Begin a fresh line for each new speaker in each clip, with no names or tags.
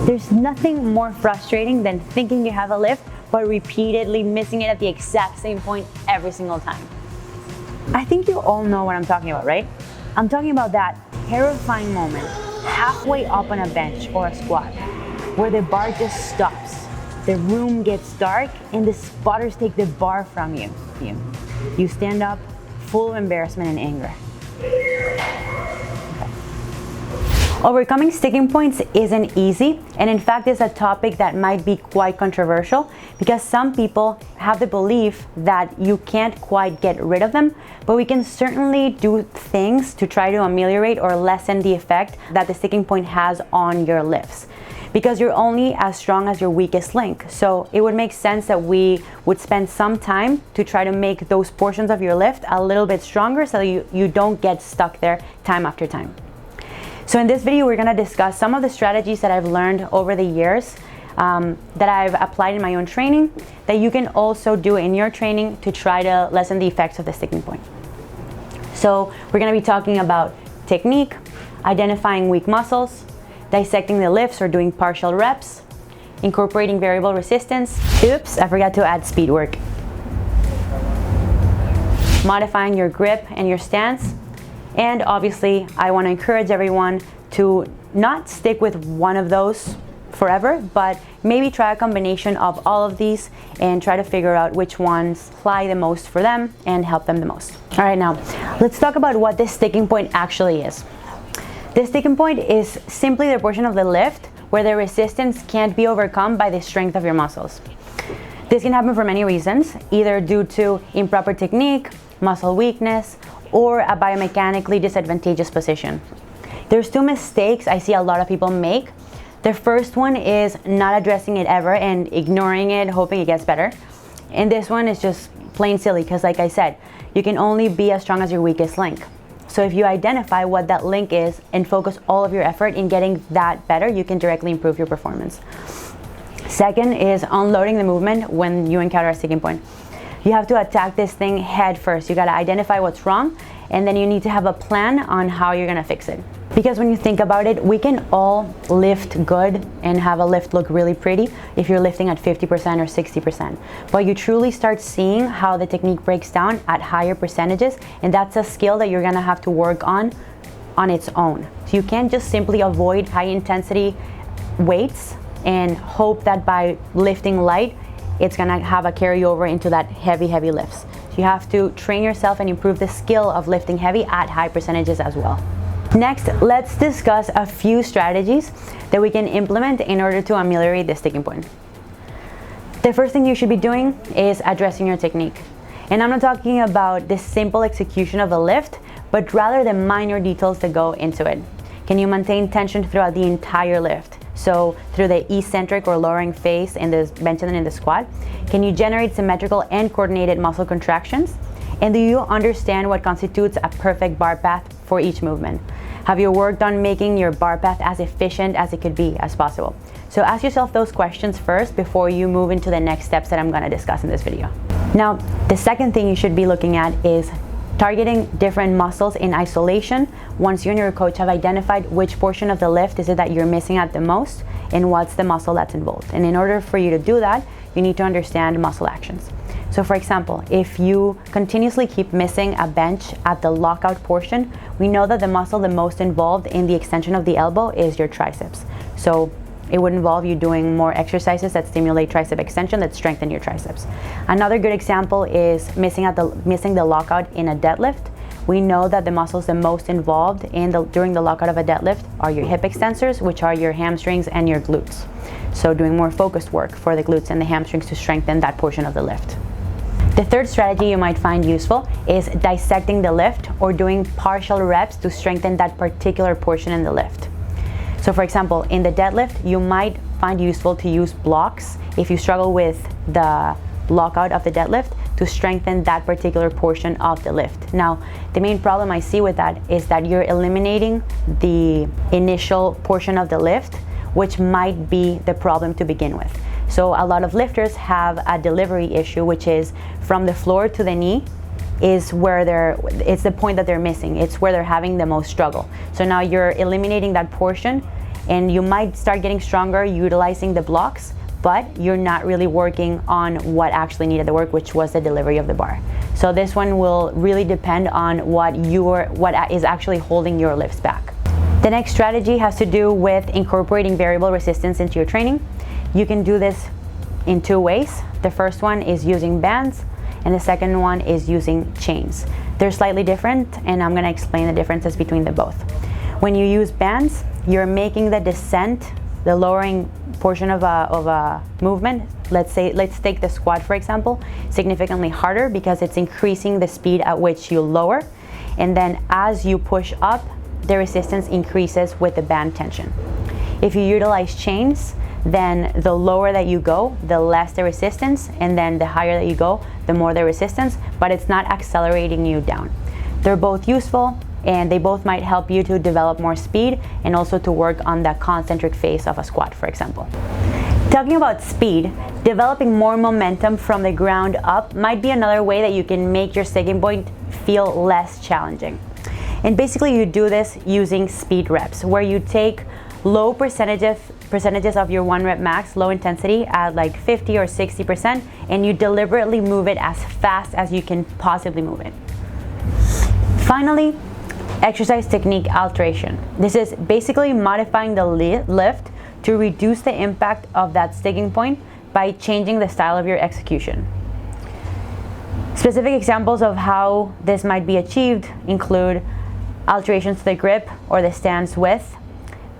There's nothing more frustrating than thinking you have a lift, but repeatedly missing it at the exact same point every single time. I think you all know what I'm talking about, right? I'm talking about that terrifying moment halfway up on a bench or a squat where the bar just stops, the room gets dark, and the spotters take the bar from you. You stand up full of embarrassment and anger. Overcoming sticking points isn't easy, and in fact is a topic that might be quite controversial because some people have the belief that you can't quite get rid of them, but we can certainly do things to try to ameliorate or lessen the effect that the sticking point has on your lifts. Because you're only as strong as your weakest link. So it would make sense that we would spend some time to try to make those portions of your lift a little bit stronger so that you don't get stuck there time after time. So in this video, we're gonna discuss some of the strategies that I've learned over the years that I've applied in my own training that you can also do in your training to try to lessen the effects of the sticking point. So we're gonna be talking about technique, identifying weak muscles, dissecting the lifts or doing partial reps, incorporating variable resistance. Oops, I forgot to add speed work. Modifying your grip and your stance. And obviously, I want to encourage everyone to not stick with one of those forever, but maybe try a combination of all of these and try to figure out which ones apply the most for them and help them the most. All right, now let's talk about what this sticking point actually is. The sticking point is simply the portion of the lift where the resistance can't be overcome by the strength of your muscles. This can happen for many reasons, either due to improper technique, muscle weakness, or a biomechanically disadvantageous position. There's two mistakes I see a lot of people make. The first one is not addressing it ever and ignoring it, hoping it gets better. And this one is just plain silly because, like I said, you can only be as strong as your weakest link. So if you identify what that link is and focus all of your effort in getting that better, you can directly improve your performance. Second is unloading the movement when you encounter a sticking point. You have to attack this thing head first. You gotta identify what's wrong, and then you need to have a plan on how you're gonna fix it. Because when you think about it, we can all lift good and have a lift look really pretty if you're lifting at 50% or 60%. But you truly start seeing how the technique breaks down at higher percentages, and that's a skill that you're gonna have to work on its own. So you can't just simply avoid high intensity weights and hope that by lifting light, it's gonna have a carryover into that heavy lifts. So you have to train yourself and improve the skill of lifting heavy at high percentages as well. Next, let's discuss a few strategies that we can implement in order to ameliorate the sticking point. The first thing you should be doing is addressing your technique. And I'm not talking about the simple execution of a lift, but rather the minor details that go into it. Can you maintain tension throughout the entire lift? So through the eccentric or lowering phase in the bench and in the squat, can you generate symmetrical and coordinated muscle contractions? And do you understand what constitutes a perfect bar path for each movement? Have you worked on making your bar path as efficient as it could be as possible? So ask yourself those questions first before you move into the next steps that I'm gonna discuss in this video. Now, the second thing you should be looking at is targeting different muscles in isolation once you and your coach have identified which portion of the lift is it that you're missing at the most and what's the muscle that's involved. And in order for you to do that, you need to understand muscle actions. So for example, if you continuously keep missing a bench at the lockout portion, we know that the muscle the most involved in the extension of the elbow is your triceps. So it would involve you doing more exercises that stimulate tricep extension that strengthen your triceps. Another good example is missing the lockout in a deadlift. We know that the muscles the most involved during the lockout of a deadlift are your hip extensors, which are your hamstrings and your glutes. So doing more focused work for the glutes and the hamstrings to strengthen that portion of the lift. The third strategy you might find useful is dissecting the lift or doing partial reps to strengthen that particular portion in the lift. So for example, in the deadlift, you might find useful to use blocks if you struggle with the lockout of the deadlift to strengthen that particular portion of the lift. Now, the main problem I see with that is that you're eliminating the initial portion of the lift, which might be the problem to begin with. So a lot of lifters have a delivery issue, which is from the floor to the knee is where it's the point that they're missing. It's where they're having the most struggle. So now you're eliminating that portion and you might start getting stronger utilizing the blocks, but you're not really working on what actually needed the work, which was the delivery of the bar. So this one will really depend on what is actually holding your lifts back. The next strategy has to do with incorporating variable resistance into your training. You can do this in two ways. The first one is using bands, and the second one is using chains. They're slightly different, and I'm going to explain the differences between the both. When you use bands, you're making the descent, the lowering portion of a movement, let's take the squat for example, significantly harder because it's increasing the speed at which you lower, and then as you push up, the resistance increases with the band tension. If you utilize chains, then the lower that you go, the less the resistance, and then the higher that you go, the more the resistance, but it's not accelerating you down. They're both useful, and they both might help you to develop more speed and also to work on that concentric phase of a squat, for example. Talking about speed, developing more momentum from the ground up might be another way that you can make your sticking point feel less challenging. And basically you do this using speed reps, where you take low percentages of your 1 rep max, low intensity at like 50 or 60%, and you deliberately move it as fast as you can possibly move it. Finally, exercise technique alteration. This is basically modifying the lift to reduce the impact of that sticking point by changing the style of your execution. Specific examples of how this might be achieved include alterations to the grip or the stance width,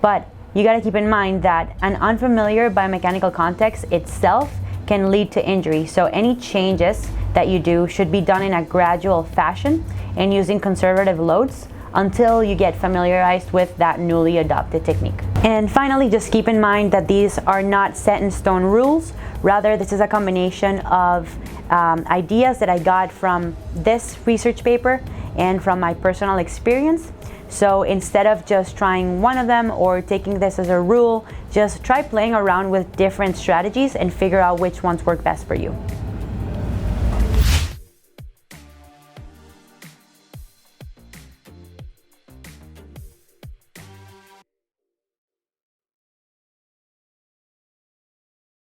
but you got to keep in mind that an unfamiliar biomechanical context itself can lead to injury, so any changes that you do should be done in a gradual fashion and using conservative loads until you get familiarized with that newly adopted technique. And finally, just keep in mind that these are not set in stone rules. Rather, this is a combination of ideas that I got from this research paper and from my personal experience. So instead of just trying one of them or taking this as a rule, just try playing around with different strategies and figure out which ones work best for you.